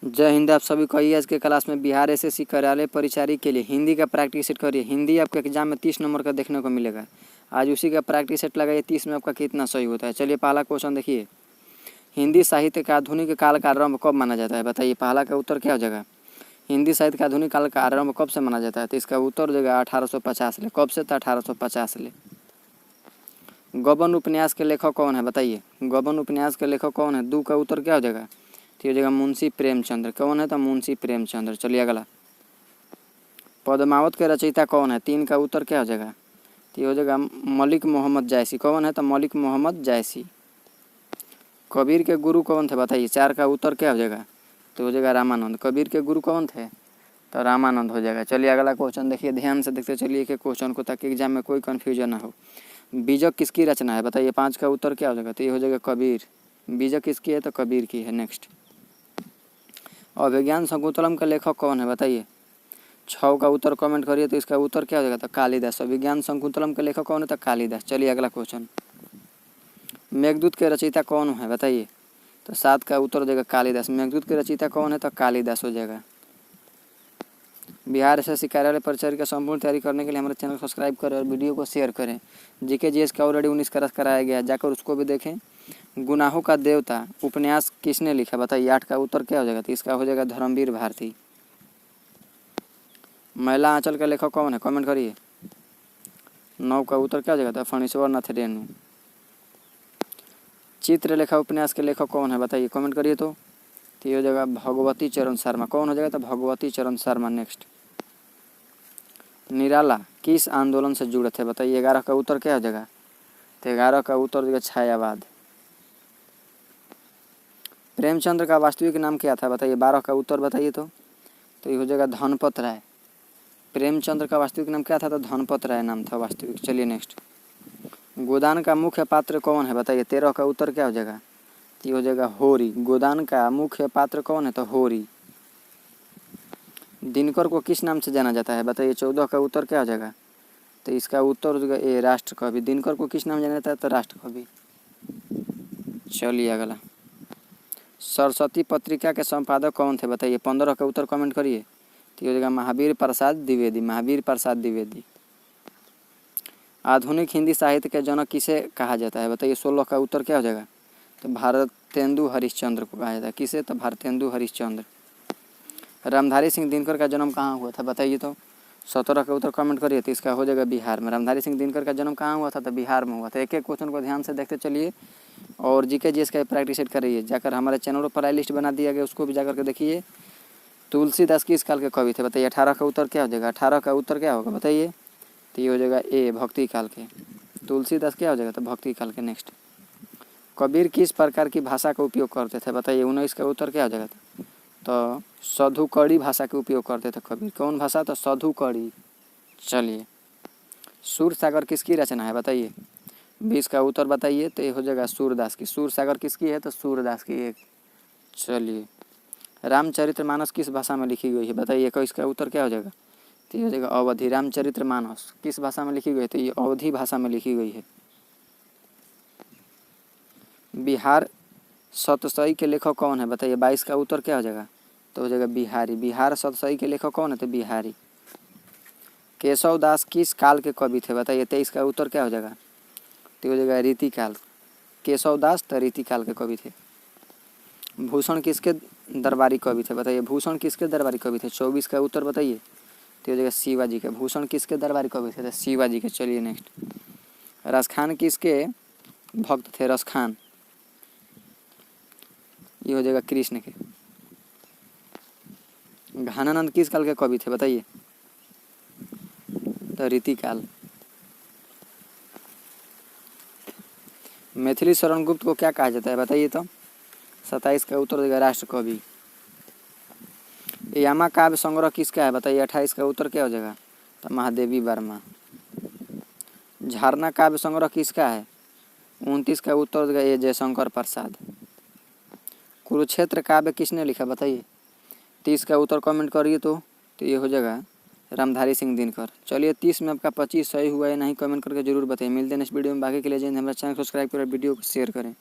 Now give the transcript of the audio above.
जय हिंद। आप सभी को आज के क्लास में बिहार एसएससी कार्यालय परिचारी के लिए हिंदी का प्रैक्टिस सेट करिए। हिंदी आपके एग्जाम में 30 नंबर का देखने को मिलेगा। आज उसी का प्रैक्टिस सेट लगाइए, 30 में आपका कितना सही होता है। चलिए पहला क्वेश्चन देखिए, हिंदी साहित्य का आधुनिक काल का आरंभ कब माना जाता है? बताइए, पहला का उत्तर क्या हो जाएगा? हिंदी साहित्य का आधुनिक काल का आरंभ कब से माना जाता है? तो इसका उत्तर हो जाएगा 1850 ले। कब से? तो 1850 ले। गबन उपन्यास के लेखक कौन है? बताइए, गबन उपन्यास के लेखक कौन है? दो का उत्तर क्या हो जाएगा? तो हो जाएगा मुंशी प्रेमचंद्र। कौन है? तो मुंशी प्रेमचंद्र। चलिए अगला, पद्मावत के रचयिता कौन है? 3 का उत्तर क्या हो जाएगा? तो हो जाएगा मलिक मोहम्मद जायसी। कौन है? तो मलिक मोहम्मद जायसी। कबीर के गुरु कौन थे? बताइए, 4 का उत्तर क्या हो जाएगा? तो हो जाएगा रामानंद। कबीर के गुरु कौन थे? तो रामानंद हो जाएगा। चलिए अगला क्वेश्चन देखिए, ध्यान से देखते चलिए एक क्वेश्चन को, ताकि एग्जाम में कोई कन्फ्यूजन ना हो। बीजक किसकी रचना है? बताइए, 5 का उत्तर क्या हो जाएगा? तो ये हो जाएगा कबीर। बीजक किसकी है? तो कबीर की है। नेक्स्ट, अभिज्ञान शकुंतलम का लेखक कौन है? बताइए, 6 का उत्तर कमेंट करिए। तो इसका उत्तर क्या हो जाएगा? तो कालिदास। अभिज्ञान शकुंतलम के लेखक कौन है? तो कालिदास। चलिए अगला क्वेश्चन, मेघदूत के रचयिता कौन है? बताइए, तो 7 का उत्तर हो जाएगा कालिदास। मेघदूत के रचयिता कौन है? तो कालिदास हो जाएगा। बिहार एसएससी कार्यालय परिचारी का संपूर्ण तैयारी करने के लिए हमारे चैनल को सब्सक्राइब करें और वीडियो को शेयर करें। जीके जीएस का ऑलरेडी 19 का रस कराया गया है, जाकर उसको भी देखें। गुनाहों का देवता उपन्यास किसने लिखा? बताइए, 8 का उत्तर क्या हो जाएगा? तो इसका हो जाएगा धर्मवीर भारती। महिला आंचल का लेखक कौन है? कमेंट करिए। 9 का उत्तर क्या हो जाएगा? तो फणीश्वर नाथ रेणु। चित्रलेखा उपन्यास के लेखक कौन है? बताइए, कमेंट करिए। तो ये हो जाएगा भगवती चरण शर्मा। कौन हो जाएगा? तो भगवती चरण शर्मा। नेक्स्ट, निराला किस आंदोलन से जुड़े थे? बताइए, 11 का उत्तर क्या हो जाएगा? तो 11 का उत्तर हो जाएगा छायावाद। प्रेमचंद्र का वास्तविक नाम क्या था? बताइए, 12 का उत्तर बताइए। तो ये हो जाएगा धनपत राय। प्रेमचंद्र का वास्तविक नाम क्या था? तो धनपत राय नाम था वास्तविक। चलिए नेक्स्ट, गोदान का मुख्य पात्र कौन है? बताइए, 13 का उत्तर क्या हो जाएगा? तो ये हो जाएगा होरी। गोदान का मुख्य पात्र कौन है? तो होरी। दिनकर को किस नाम से जाना जाता है? बताइए, 14 का उत्तर क्या हो जाएगा? तो इसका उत्तर हो जाएगा ए, राष्ट्रकवि। दिनकर को किस नाम जाना जाता है? तो राष्ट्रकवि। चलिए अगला, सरस्वती पत्रिका के संपादक कौन थे? बताइए, 15 का उत्तर कमेंट करिए। तो ये हो जाएगा महावीर प्रसाद द्विवेदी। महावीर प्रसाद द्विवेदी। आधुनिक हिंदी साहित्य के जनक किसे कहा जाता है? बताइए, 16 का उत्तर क्या हो जाएगा? तो भारतेंदु हरिश्चंद्र को कहा जाता है। किसे? तो भारतेंदु हरिश्चंद्र। रामधारी सिंह दिनकर का जन्म कहाँ हुआ था? बताइए, तो 17 का उत्तर कमेंट करिए। तो इसका हो जाएगा बिहार में। रामधारी सिंह दिनकर का जन्म कहाँ हुआ था? तो बिहार में हुआ था। एक एक क्वेश्चन को ध्यान से देखते चलिए और जीके जीएस का प्रैक्टिस सेट करिए। जाकर हमारे चैनल पर लिस्ट बना दिया गया, उसको भी जाकर के देखिए। तुलसीदास किस काल के कवि थे? बताइए, 18 का उत्तर क्या हो जाएगा? 18 का उत्तर क्या होगा? बताइए। तो ये हो जाएगा ए, भक्ति काल के। तुलसीदास क्या हो जाएगा? तो भक्ति काल के। नेक्स्ट, कबीर किस प्रकार की भाषा का उपयोग करते थे? बताइए, 19 का उत्तर क्या हो जाएगा? तो साधुकड़ी भाषा के उपयोग करते थे कबीर। कौन भाषा? तो साधुकड़ी। चलिए, सूरसागर किसकी रचना है? बताइए, 20 का उत्तर बताइए। तो ये हो जाएगा सूरदास की। सूरसागर किसकी है? तो सूरदास की एक। चलिए, रामचरितमानस किस भाषा में लिखी गई है? बताइए, 21 का उत्तर क्या हो जाएगा? तो ये हो जाएगा अवधी। रामचरितमानस किस भाषा में लिखी गई है? तो ये अवधी भाषा में लिखी गई है। बिहार सतसई के लेखक कौन है? बताइए, 22 का उत्तर क्या हो जाएगा? तो हो जाएगा बिहारी। बिहार सतसई के लेखक कौन है? तो बिहारी। केशव दास किस काल के कवि थे? बताइए, 23 का उत्तर क्या हो जाएगा? तो हो जाएगा रीतिकाल। केशव दास तो रीतिकाल के कवि थे। भूषण किसके दरबारी कवि थे? बताइए, भूषण किसके दरबारी कवि थे? 24 का उत्तर बताइए। तो हो जाएगा शिवाजी के। भूषण किसके दरबारी कवि थे? तो शिवाजी के। चलिए नेक्स्ट, रसखान किसके भक्त थे? रसखान ये हो जाएगा कृष्ण के। घनानंद किस काल के कवि थे? बताइए, तो रीतिकाल। मैथिली शरण गुप्त को क्या कहा जाता है? बताइए, तो 27 का उत्तर देगा राष्ट्रकवि। यामा काव्य संग्रह किसका है? बताइए, 28 का उत्तर क्या हो जाएगा? तो महादेवी वर्मा। झरना काव्य संग्रह किसका है? 29 का उत्तर देगा ये जयशंकर प्रसाद। कुरुक्षेत्र काव्य किसने लिखा? बताइए, 30 का उत्तर कमेंट करिए। तो ये हो जाएगा रामधारी सिंह दिनकर। चलिए, 30 में आपका 25 सही हुआ है नहीं, कमेंट करके जरूर बताइए। मिलते हैं नेक्स्ट वीडियो में। बाकी के लिए हमारा चैनल सब्सक्राइब करें, वीडियो को शेयर करें।